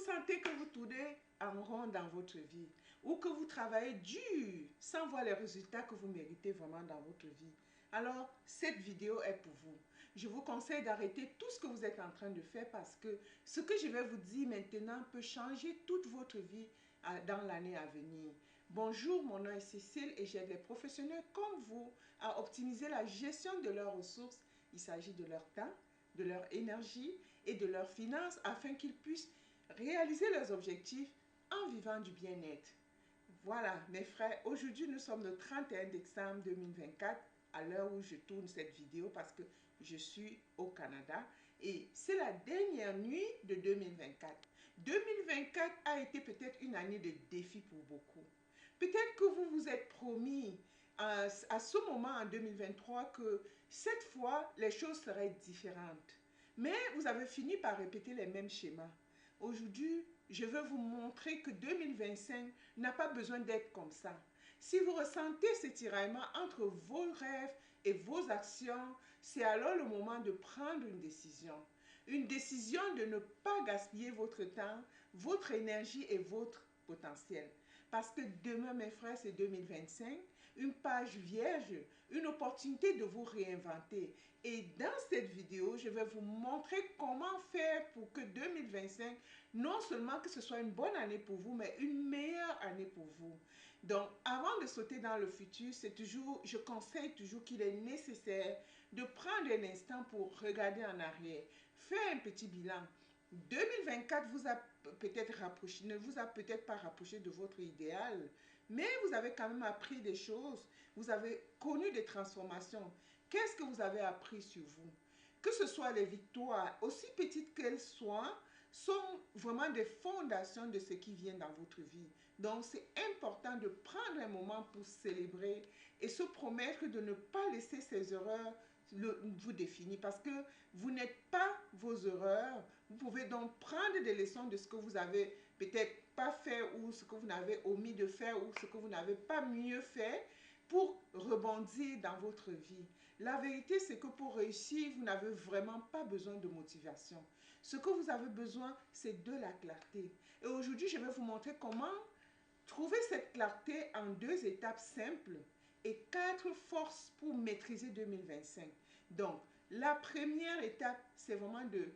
sentez que vous tournez en rond dans votre vie ou que vous travaillez dur sans voir les résultats que vous méritez vraiment dans votre vie, alors cette vidéo est pour vous. Je vous conseille d'arrêter tout ce que vous êtes en train de faire parce que ce que je vais vous dire maintenant peut changer toute votre vie dans l'année à venir. Bonjour, mon nom est Cécile et j'aide les professionnels comme vous à optimiser la gestion de leurs ressources. Il s'agit de leur temps, de leur énergie et de leurs finances afin qu'ils puissent réaliser leurs objectifs en vivant du bien-être. Voilà, mes frères, aujourd'hui nous sommes le 31 décembre 2024 à l'heure où je tourne cette vidéo parce que je suis au Canada et c'est la dernière nuit de 2024. 2024 a été peut-être une année de défi pour beaucoup. Peut-être que vous vous êtes promis à ce moment en 2023 que cette fois les choses seraient différentes. Mais vous avez fini par répéter les mêmes schémas. Aujourd'hui, je veux vous montrer que 2025 n'a pas besoin d'être comme ça. Si vous ressentez ce tiraillement entre vos rêves et vos actions, c'est alors le moment de prendre une décision. Une décision de ne pas gaspiller votre temps, votre énergie et votre potentiel. Parce que demain, mes frères, c'est 2025, une page vierge, une opportunité de vous réinventer. Et dans cette vidéo, je vais vous montrer comment faire pour que 2025, non seulement que ce soit une bonne année pour vous, mais une meilleure année pour vous. Donc, avant de sauter dans le futur, je conseille toujours qu'il est nécessaire de prendre un instant pour regarder en arrière, faire un petit bilan. 2024 vous a peut-être rapproché, ne vous a peut-être pas rapproché de votre idéal, mais vous avez quand même appris des choses, vous avez connu des transformations. Qu'est-ce que vous avez appris sur vous? Que ce soit les victoires, aussi petites qu'elles soient, sont vraiment des fondations de ce qui vient dans votre vie. Donc, c'est important de prendre un moment pour célébrer et se promettre de ne pas laisser ces erreurs vous définir parce que vous n'êtes pas vos erreurs. Vous pouvez donc prendre des leçons de ce que vous avez peut-être pas fait ou ce que vous n'avez omis de faire ou ce que vous n'avez pas mieux fait pour rebondir dans votre vie. La vérité, c'est que pour réussir, vous n'avez vraiment pas besoin de motivation. Ce que vous avez besoin, c'est de la clarté. Et aujourd'hui, je vais vous montrer comment trouver cette clarté en 2 étapes simples et 4 forces pour maîtriser 2025. Donc, la première étape, c'est vraiment de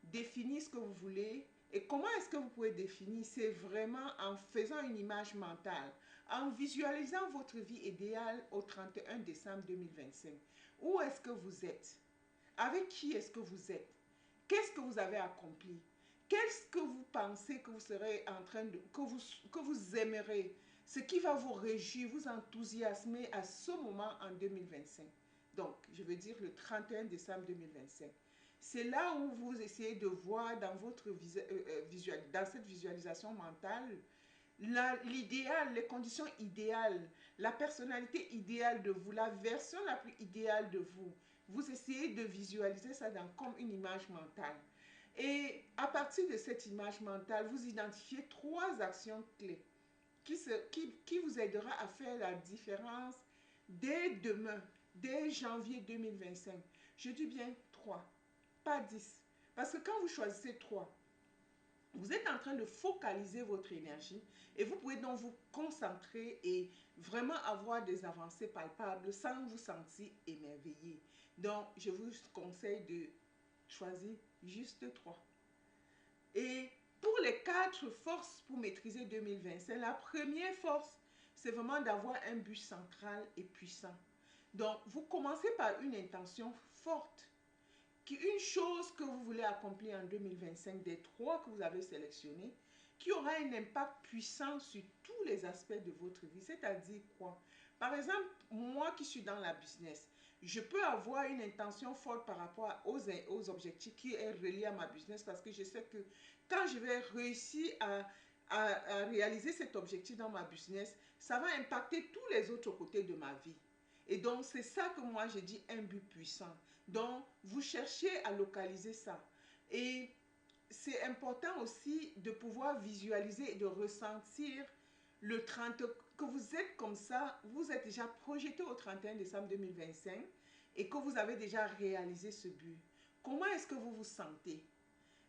définir ce que vous voulez. Et comment est-ce que vous pouvez définir? C'est vraiment en faisant une image mentale, en visualisant votre vie idéale au 31 décembre 2025. Où est-ce que vous êtes? Avec qui est-ce que vous êtes? Qu'est-ce que vous avez accompli? Qu'est-ce que vous pensez que vous serez en train de, que vous aimerez? Ce qui va vous réjouir, vous enthousiasmer à ce moment en 2025. Donc, je veux dire le 31 décembre 2025. C'est là où vous essayez de voir dans, dans cette visualisation mentale l'idéal, les conditions idéales, la personnalité idéale de vous, la version la plus idéale de vous. Vous essayez de visualiser ça comme une image mentale. Et à partir de cette image mentale, vous identifiez 3 actions clés qui vous aidera à faire la différence dès demain, dès janvier 2025. Je dis bien 3, pas 10. Parce que quand vous choisissez 3, vous êtes en train de focaliser votre énergie et vous pouvez donc vous concentrer et vraiment avoir des avancées palpables sans vous sentir émerveillé. Donc, je vous conseille de choisir juste 3. Et pour les 4 forces pour maîtriser 2025, la première force, c'est vraiment d'avoir un but central et puissant. Donc, vous commencez par une intention forte. Une chose que vous voulez accomplir en 2025, des 3 que vous avez sélectionnés, qui aura un impact puissant sur tous les aspects de votre vie. C'est-à-dire quoi? Par exemple, moi qui suis dans la business, je peux avoir une intention forte par rapport aux objectifs qui est relié à ma business parce que je sais que quand je vais réussir à réaliser cet objectif dans ma business, ça va impacter tous les autres côtés de ma vie. Et donc, c'est ça que moi, j'ai dit un but puissant. Donc, vous cherchez à localiser ça. Et c'est important aussi de pouvoir visualiser et de ressentir le 30, que vous êtes comme ça, vous êtes déjà projeté au 31 décembre 2025 et que vous avez déjà réalisé ce but. Comment est-ce que vous vous sentez?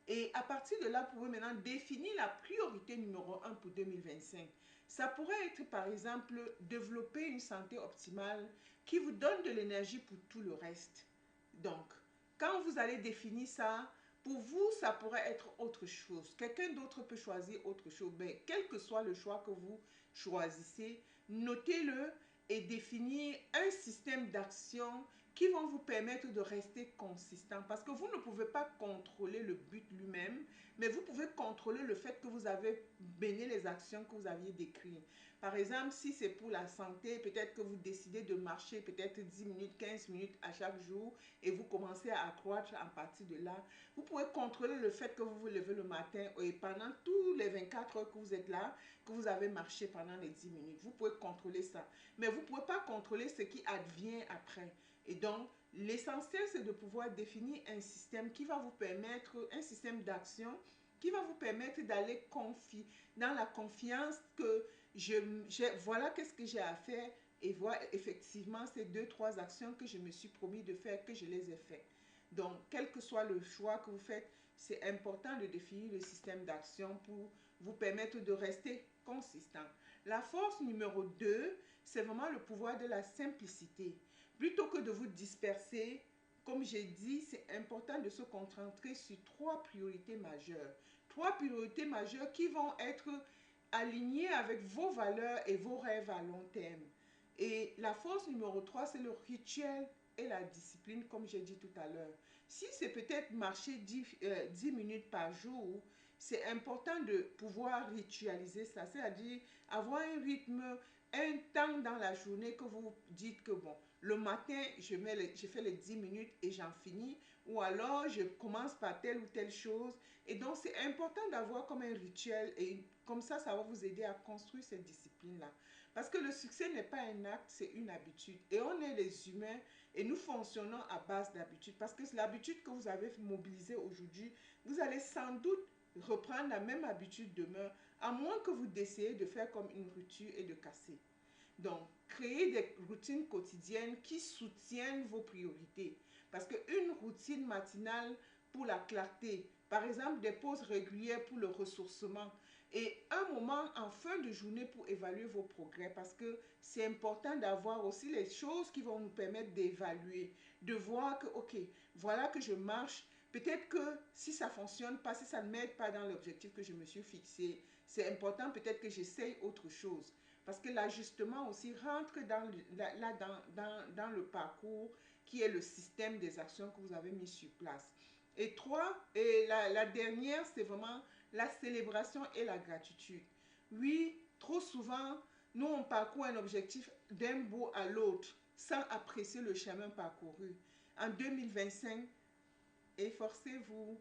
Et à partir de là, vous pouvez maintenant définir la priorité numéro 1 pour 2025. Ça pourrait être par exemple développer une santé optimale qui vous donne de l'énergie pour tout le reste. Donc, quand vous allez définir ça, pour vous, ça pourrait être autre chose. Quelqu'un d'autre peut choisir autre chose. Mais quel que soit le choix que vous choisissez, notez-le et définir un système d'action qui vont vous permettre de rester consistant. Parce que vous ne pouvez pas contrôler le but lui-même, mais vous pouvez contrôler le fait que vous avez mené les actions que vous aviez décrites. Par exemple, si c'est pour la santé, peut-être que vous décidez de marcher peut-être 10 minutes, 15 minutes à chaque jour et vous commencez à accroître en partie de là. Vous pouvez contrôler le fait que vous vous levez le matin et pendant tous les 24 heures que vous êtes là, que vous avez marché pendant les 10 minutes. Vous pouvez contrôler ça. Mais vous ne pouvez pas contrôler ce qui advient après. Et donc, l'essentiel, c'est de pouvoir définir un système qui va vous permettre, un système d'action qui va vous permettre d'aller dans la confiance que voilà qu'est-ce que j'ai à faire et voir effectivement ces 2-3 actions que je me suis promis de faire, que je les ai faites. Donc, quel que soit le choix que vous faites, c'est important de définir le système d'action pour vous permettre de rester consistant. La force numéro 2, c'est vraiment le pouvoir de la simplicité. Plutôt que de vous disperser, comme j'ai dit, c'est important de se concentrer sur 3 priorités majeures. 3 priorités majeures qui vont être alignées avec vos valeurs et vos rêves à long terme. Et la force numéro 3, c'est le rituel et la discipline, comme j'ai dit tout à l'heure. Si c'est peut-être marcher 10 minutes par jour, c'est important de pouvoir ritualiser ça, c'est-à-dire avoir un rythme, un temps dans la journée que vous dites que bon, le matin, je fais les 10 minutes et j'en finis, ou alors je commence par telle ou telle chose. Et donc, c'est important d'avoir comme un rituel et comme ça va vous aider à construire cette discipline-là. Parce que le succès n'est pas un acte, c'est une habitude. Et on est les humains et nous fonctionnons à base d'habitude. Parce que l'habitude que vous avez mobilisée aujourd'hui, vous allez sans doute reprendre la même habitude demain, à moins que vous décidiez de faire comme une rupture et de casser. Donc, créez des routines quotidiennes qui soutiennent vos priorités. Parce qu'une routine matinale pour la clarté, par exemple des pauses régulières pour le ressourcement et un moment en fin de journée pour évaluer vos progrès, parce que c'est important d'avoir aussi les choses qui vont nous permettre d'évaluer, de voir que, ok, voilà que je marche, peut-être que si ça ne fonctionne pas, si ça ne m'aide pas dans l'objectif que je me suis fixé, c'est important peut-être que j'essaye autre chose. Parce que l'ajustement aussi rentre dans le parcours qui est le système des actions que vous avez mis sur place. Et la dernière, c'est vraiment la célébration et la gratitude. Oui, trop souvent, nous, on parcourt un objectif d'un bout à l'autre sans apprécier le chemin parcouru. En 2025, efforcez-vous,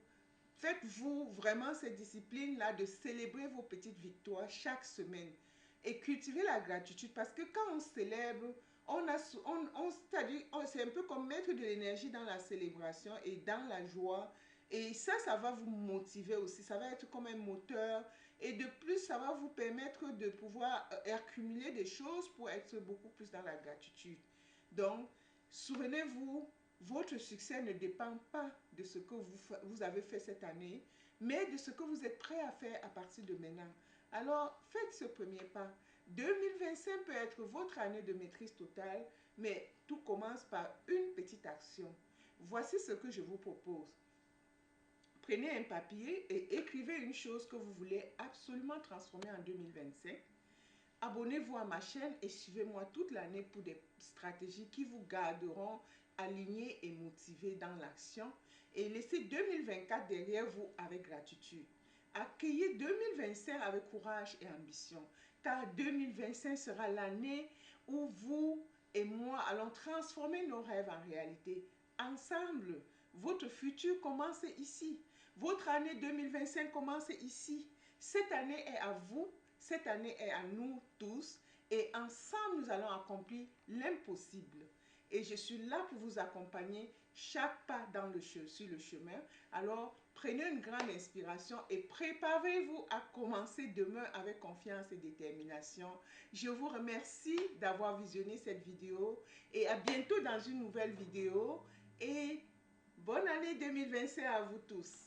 faites-vous vraiment cette discipline-là de célébrer vos petites victoires chaque semaine et cultivez la gratitude parce que quand on célèbre, c'est un peu comme mettre de l'énergie dans la célébration et dans la joie. Et ça va vous motiver aussi. Ça va être comme un moteur. Et de plus, ça va vous permettre de pouvoir accumuler des choses pour être beaucoup plus dans la gratitude. Donc, souvenez-vous, votre succès ne dépend pas de ce que vous avez fait cette année, mais de ce que vous êtes prêt à faire à partir de maintenant. Alors, faites ce premier pas. 2025 peut être votre année de maîtrise totale, mais tout commence par une petite action. Voici ce que je vous propose. Prenez un papier et écrivez une chose que vous voulez absolument transformer en 2025. Abonnez-vous à ma chaîne et suivez-moi toute l'année pour des stratégies qui vous garderont alignés et motivés dans l'action. Et laissez 2024 derrière vous avec gratitude. Accueillez 2025 avec courage et ambition, car 2025 sera l'année où vous et moi allons transformer nos rêves en réalité. Ensemble, votre futur commence ici. Votre année 2025 commence ici. Cette année est à vous, cette année est à nous tous et ensemble nous allons accomplir l'impossible. Et je suis là pour vous accompagner chaque pas sur le chemin. Alors, prenez une grande inspiration et préparez-vous à commencer demain avec confiance et détermination. Je vous remercie d'avoir visionné cette vidéo et à bientôt dans une nouvelle vidéo. Et bonne année 2025 à vous tous.